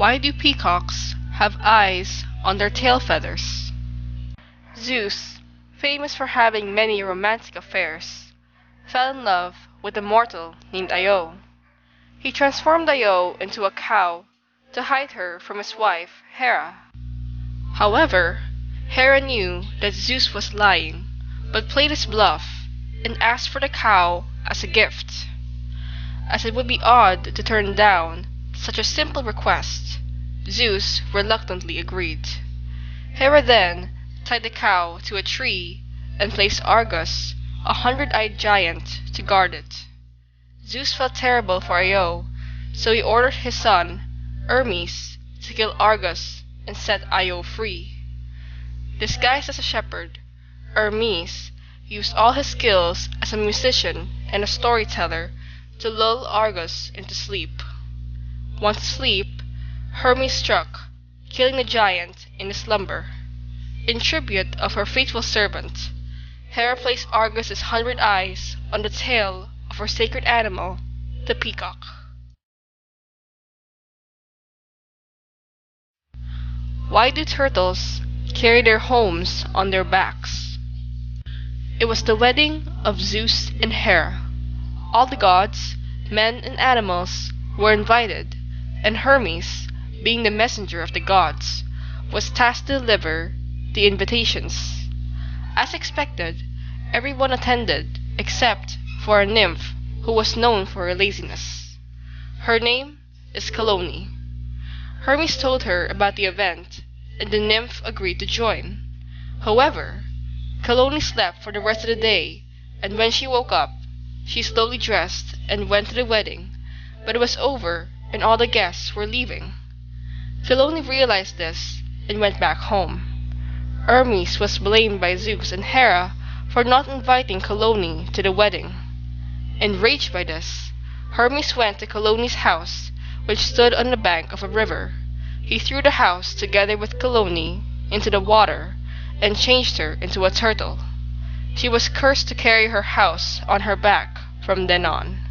Why do peacocks have eyes on their tail feathers? Zeus, famous for having many romantic affairs, fell in love with a mortal named Io. He transformed Io into a cow to hide her from his wife, Hera. However, Hera knew that Zeus was lying, but played his bluff and asked for the cow as a gift. As it would be odd to turn down such a simple request, Zeus reluctantly agreed. Hera then tied the cow to a tree and placed Argus, a 100-eyed giant, to guard it. Zeus felt terrible for Io, so he ordered his son, Hermes, to kill Argus and set Io free. Disguised as a shepherd, Hermes used all his skills as a musician and a storyteller to lull Argus into sleep. Once asleep, Hermes struck, killing the giant in his slumber. In tribute of her faithful servant, Hera placed Argus's 100 eyes on the tail of her sacred animal, the peacock. Why do turtles carry their homes on their backs? It was the wedding of Zeus and Hera. All the gods, men and animals were invited, and Hermes, being the messenger of the gods, was tasked to deliver the invitations. As expected, everyone attended except for a nymph who was known for her laziness. Her name is Calliope. Hermes told her about the event, and the nymph agreed to join. However, Calliope slept for the rest of the day, and when she woke up, she slowly dressed and went to the wedding, but it was over and all the guests were leaving. Calliope realized this and went back home. Hermes was blamed by Zeus and Hera for not inviting Calliope to the wedding. Enraged by this, Hermes went to Calliope's house, which stood on the bank of a river. He threw the house together with Calliope into the water and changed her into a turtle. She was cursed to carry her house on her back from then on.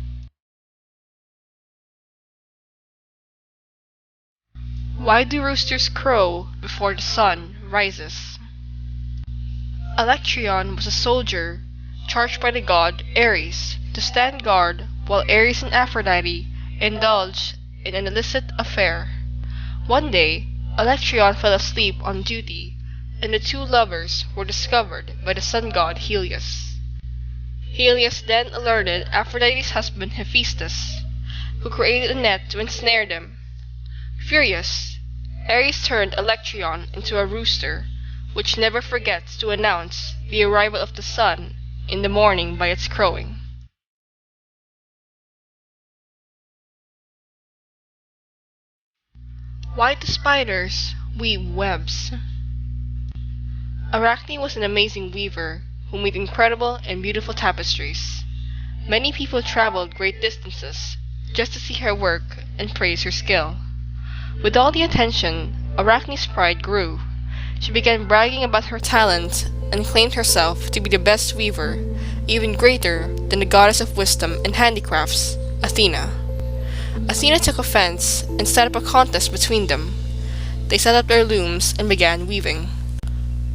Why do roosters crow before the sun rises? Alectryon was a soldier charged by the god Ares to stand guard while Ares and Aphrodite indulged in an illicit affair. One day, Alectryon fell asleep on duty, and the two lovers were discovered by the sun god Helios. Helios then alerted Aphrodite's husband Hephaestus, who created a net to ensnare them. Furious, Ares turned Alectryon into a rooster, which never forgets to announce the arrival of the sun in the morning by its crowing. Why do spiders weave webs? Arachne was an amazing weaver who made incredible and beautiful tapestries. Many people traveled great distances just to see her work and praise her skill. With all the attention, Arachne's pride grew. She began bragging about her talent and claimed herself to be the best weaver, even greater than the goddess of wisdom and handicrafts, Athena. Athena took offense and set up a contest between them. They set up their looms and began weaving.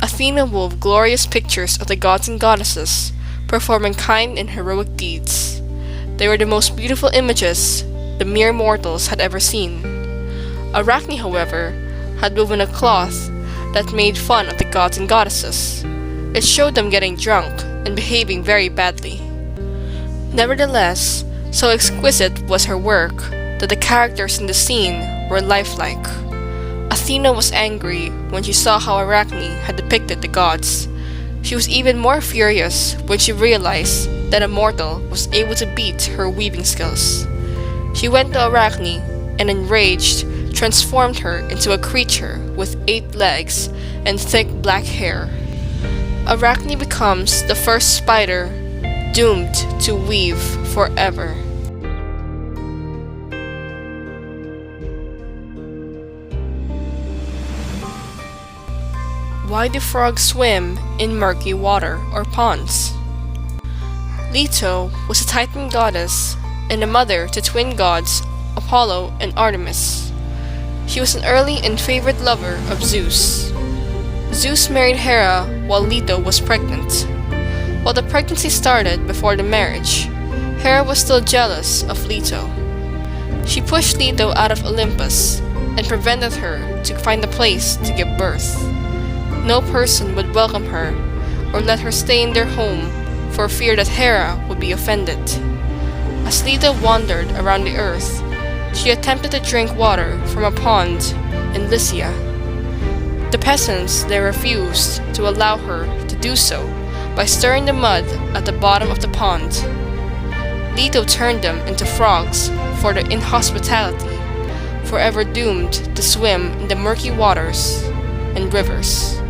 Athena wove glorious pictures of the gods and goddesses, performing kind and heroic deeds. They were the most beautiful images the mere mortals had ever seen. Arachne, however, had woven a cloth that made fun of the gods and goddesses. It showed them getting drunk and behaving very badly. Nevertheless, so exquisite was her work that the characters in the scene were lifelike. Athena was angry when she saw how Arachne had depicted the gods. She was even more furious when she realized that a mortal was able to beat her weaving skills. She went to Arachne and, enraged, transformed her into a creature with 8 legs and thick black hair. Arachne becomes the first spider doomed to weave forever. Why do frogs swim in murky water or ponds? Leto was a Titan goddess and a mother to twin gods Apollo and Artemis. She was an early and favored lover of Zeus. Zeus married Hera while Leto was pregnant. While the pregnancy started before the marriage, Hera was still jealous of Leto. She pushed Leto out of Olympus and prevented her to find a place to give birth. No person would welcome her or let her stay in their home for fear that Hera would be offended. As Leto wandered around the earth, she attempted to drink water from a pond in Lycia. The peasants there refused to allow her to do so by stirring the mud at the bottom of the pond. Leto turned them into frogs for their inhospitality, forever doomed to swim in the murky waters and rivers.